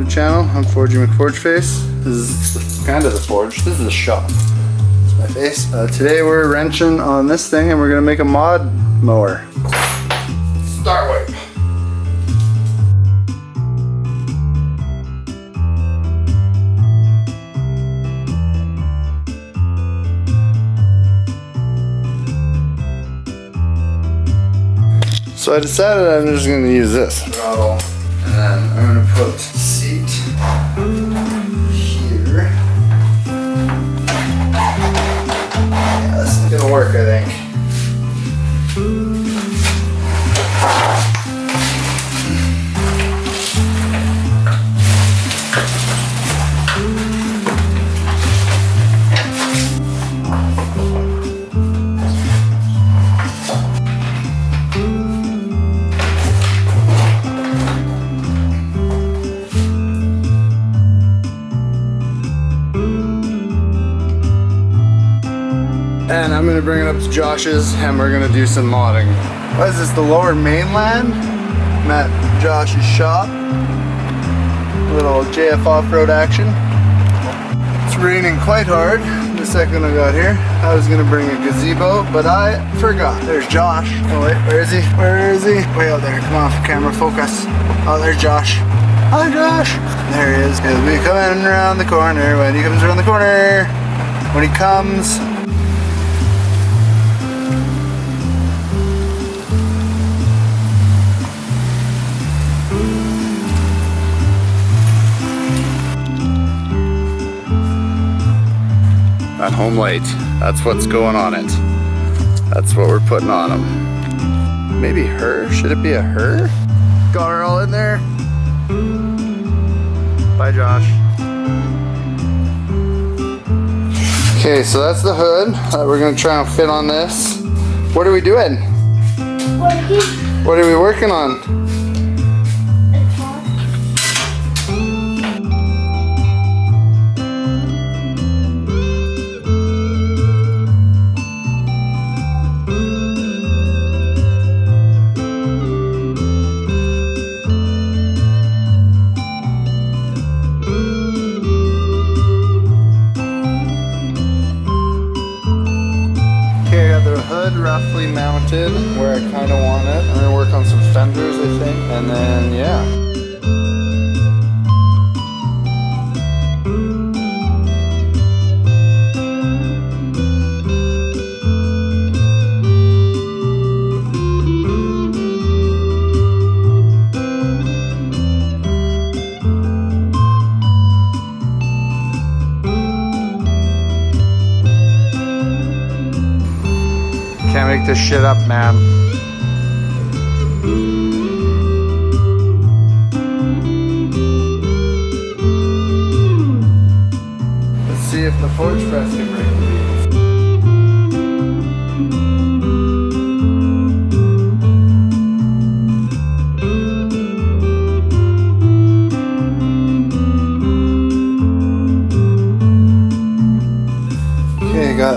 the channel. I'm Forgey Mc Forge Face. This is kind of the forge. This is the shop. It's my face. Today we're wrenching on this thing and we're gonna make a mod mower. Start wipe. So I decided I'm just going to use this throttle, and then I'm going to put seat here. Yeah, this is going to work, I think. And I'm gonna bring it up to Josh's and we're gonna do some modding. What is this, the lower mainland? I'm at Josh's shop. A little JF off-road action. It's raining quite hard the second I got here. I was gonna bring a gazebo, but I forgot. There's Josh. Oh wait, where is he? Where is he? Way out there, come on, camera focus. Oh, there's Josh. Hi Josh. There he is. He'll be coming around the corner when he comes around the corner. When he comes. At home late. That's what's going on it. That's what we're putting on them. Maybe her? Should it be a her? Got her all in there. Bye, Josh. Okay, so that's the hood that we're gonna try and fit on this. What are we doing? Working. What are we working on? Roughly mounted where I kind of want it. I'm going to work on some fenders, I think, and then yeah. Can't make this shit up, man. Let's see if the forge press can break the beads. Okay, got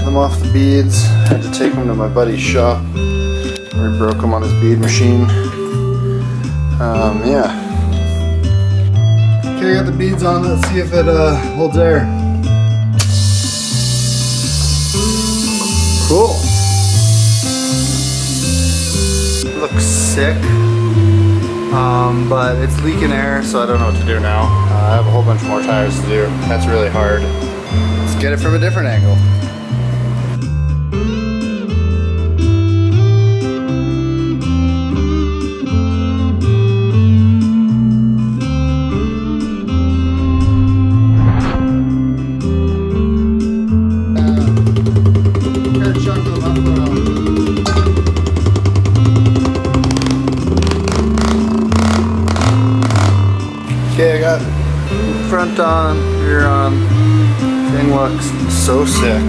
them off the beads. Had to take them to my buddy's shop where he broke them on his bead machine. Yeah. Okay, I got the beads on. Let's see if it holds air. Cool. Looks sick. But it's leaking air, so I don't know what to do now. I have a whole bunch more tires to do. That's really hard. Let's get it from a different angle. Okay, I got front on, rear on. Thing looks so sick.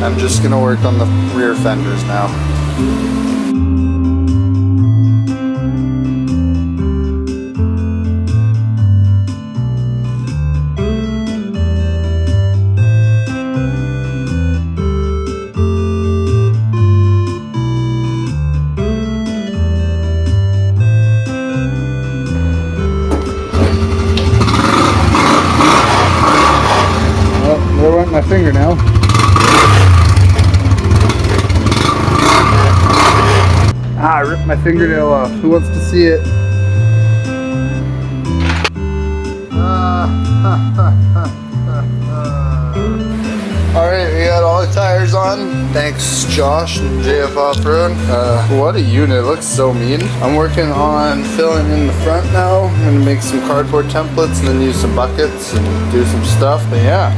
I'm just gonna work on the rear fenders now. my fingernail. Ah, I ripped my fingernail off. Who wants to see it? Alright, we got all the tires on. Thanks Josh and JF Off-Road. What a unit, it looks so mean. I'm working on filling in the front now. I'm gonna make some cardboard templates and then use some buckets and do some stuff. But yeah.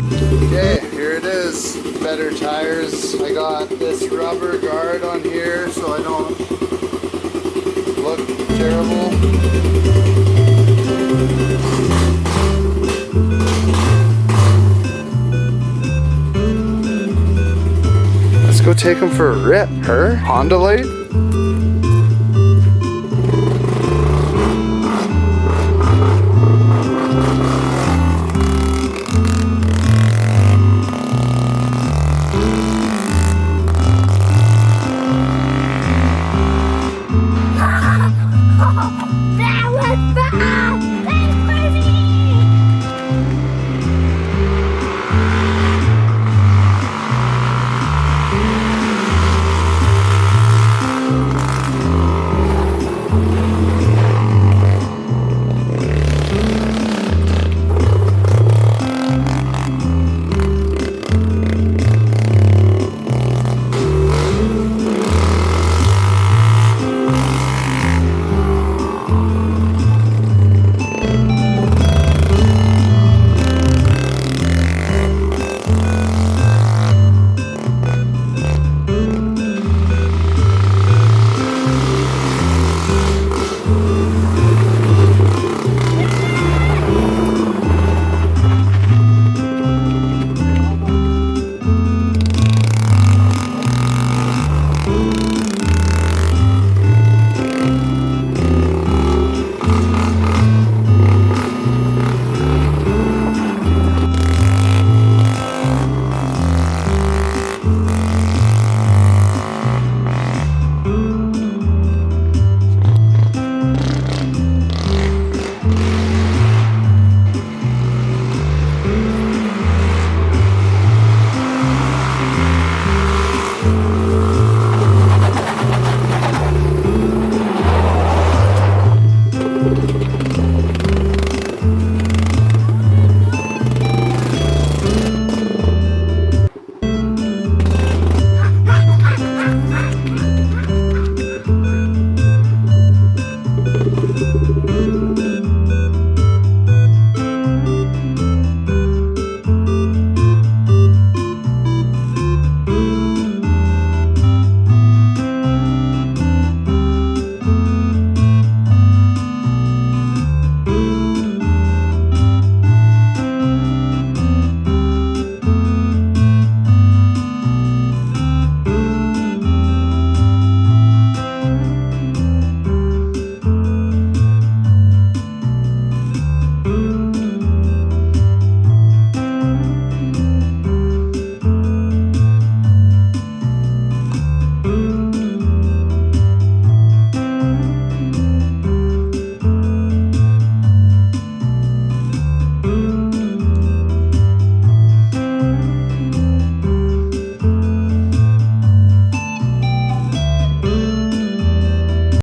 Okay, here it is. Better tires. I got this rubber guard on here so I don't look terrible. Let's go take them for a rip. Her Honda light.